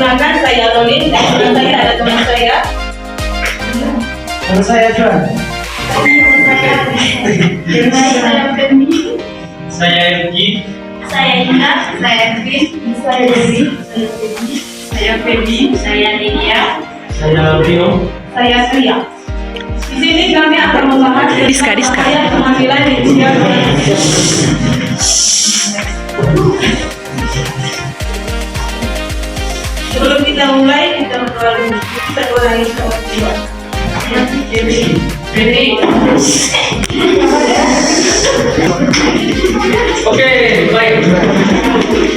Perkenalkan, saya Rolin. Dan sebelah saya ada teman saya. Nama saya Juan. Saya Femi. Saya Yuki. Saya Ina. Saya Vin. Saya Dewi. Saya Feby. Saya Lydia. Saya Bino. Saya Sria. Di sini kami akan membahas Diska. upaya pengambilan inisial. Sebelum kita mulai, kita berdoa dulu. Kita ulangi semua. Jadi, Oke, baik.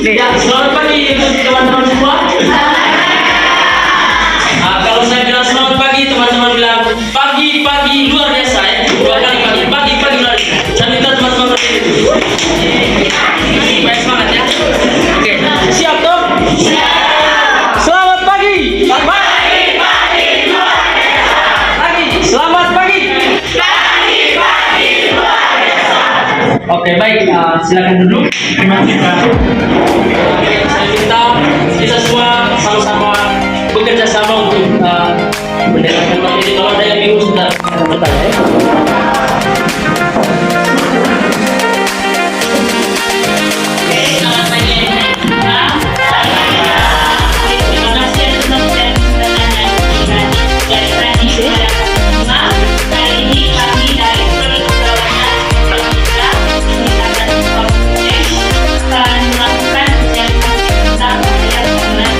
Ya, selamat pagi untuk teman-teman semua. Kalau saya bilang selamat pagi, teman-teman bilang pagi luar biasa ya. Dua kali pagi luar biasa. Saya minta teman-teman berdiri. Baik, semangat ya. Oke, siap dong? Selamat pagi. Pagi luar biasa. Pagi, selamat pagi. Pagi luar biasa. Oke, baik. Silakan duduk. Terima kasih. Saya minta kita semua sama-sama bekerja sama untuk mendengarkan materi. Kalau ada yang bingung sudah bertanya ya. selamat pagi. Terima kasih atas perhatian dan dari tadi pada semua. Kali ini kami dari Perkebudayaan Indonesia Peningkatan Kompetensi akan melakukan ujian tentang budaya bangunan.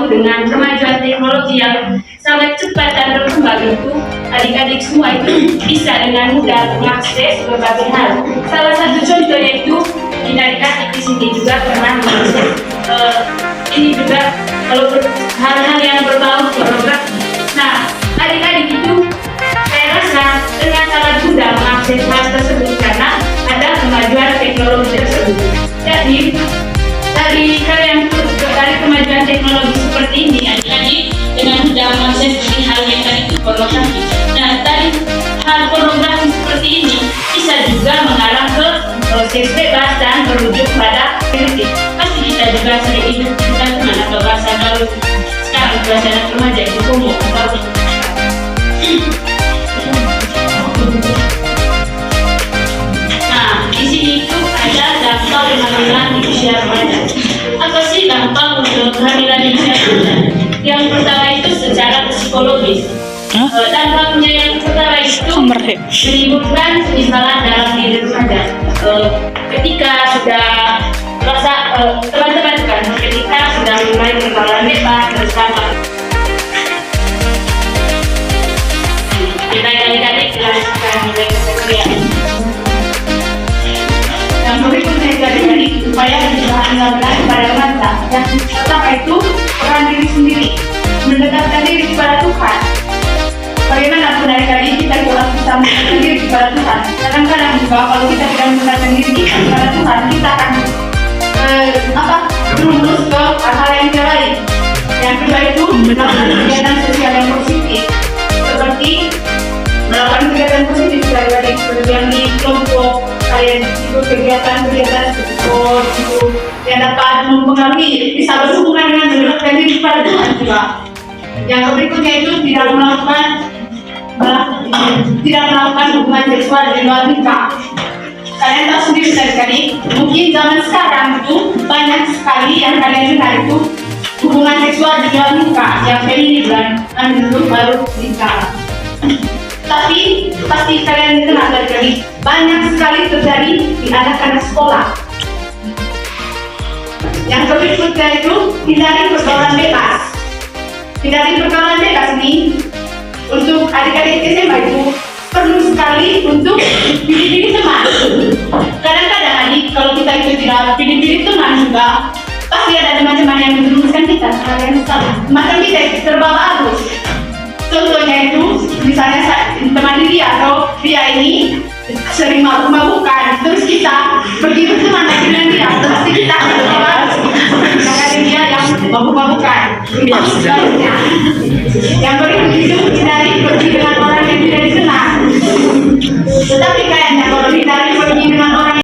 Dengan kemajuan teknologi yang sangat cepat dan berkembang itu, adik-adik semua itu bisa dengan mudah mengakses berbagai hal. Salah satu contohnya itu, adik-adik di sini juga pernah mengakses ini juga kalau hal-hal yang berbau pornografi. Nah, adik-adik itu saya rasa dengan sangat mudah mengakses hal tersebut karena ada kemajuan teknologi tersebut. Jadi dari kemajuan teknologi seperti ini, adik-adik dengan mudah mengakses hal yang tadi itu pornografi. Nah, tadi hal pornografi seperti ini bisa juga mengarah ke seks bebas dan merujuk pada kritik. Pasti kita juga sering ikut teman atau bahasa gaul sekarang bahasa anak remaja itu homo atau nah, di sini itu ada dampak kehamilan di usia remaja. Apa sih dampak untuk kehamilan di usia remaja? Yang pertama itu secara psikologis. Dampaknya yang pertama itu menimbulkan penyesalan dalam diri remaja. Ketika sudah merasa teman-teman kan, ketika sudah mulai pergaulan bebas bersama. Kita adik-adik jelaskan mulai keseharian. Yang berikutnya adik-adik supaya dijelaskan pada remaja. Yang pertama itu peran diri sendiri, mendekatkan diri kepada Tuhan. Bagaimanapun adik-adik kita kurang bisa mendekatkan diri kepada Tuhan. Kadang-kadang juga kalau kita tidak mendekatkan diri kepada Tuhan, kita akan terus ke hal yang lain. Yang kedua itu melakukan kegiatan sosial yang positif, seperti melakukan kegiatan positif dari seperti yang di kelompok kalian ikut kegiatan-kegiatan sport itu yang dapat mempengaruhi bisa berhubungan dengan mendekatkan diri pada Tuhan juga. Yang berikutnya itu tidak melakukan hubungan seksual di luar nikah. Kalian tahu sendiri sekali, mungkin zaman sekarang itu banyak sekali yang kalian dengar itu hubungan seksual di luar nikah yang feminin dan dulu baru nikah. Tapi pasti kalian dengar sekali, banyak sekali terjadi di anak-anak sekolah. Yang berikutnya itu hindari pergaulan bebas. Hindari pergaulan bebas ini untuk adik-adik SMA itu perlu sekali untuk pilih-pilih teman. Kadang-kadang adik kalau kita itu tidak pilih-pilih teman juga pasti ada teman-teman yang menjerumuskan kita kalian salah. Maka kita itu terbawa arus. Contohnya itu misalnya teman dia ini sering mabuk-mabukan, terus kita pergi berteman dengan dia, terus kita terbawa dengan dia yang mabuk-mabukan. Yang berikut itu hindari pergi dengan orang yang tidak dikenal. Tetapi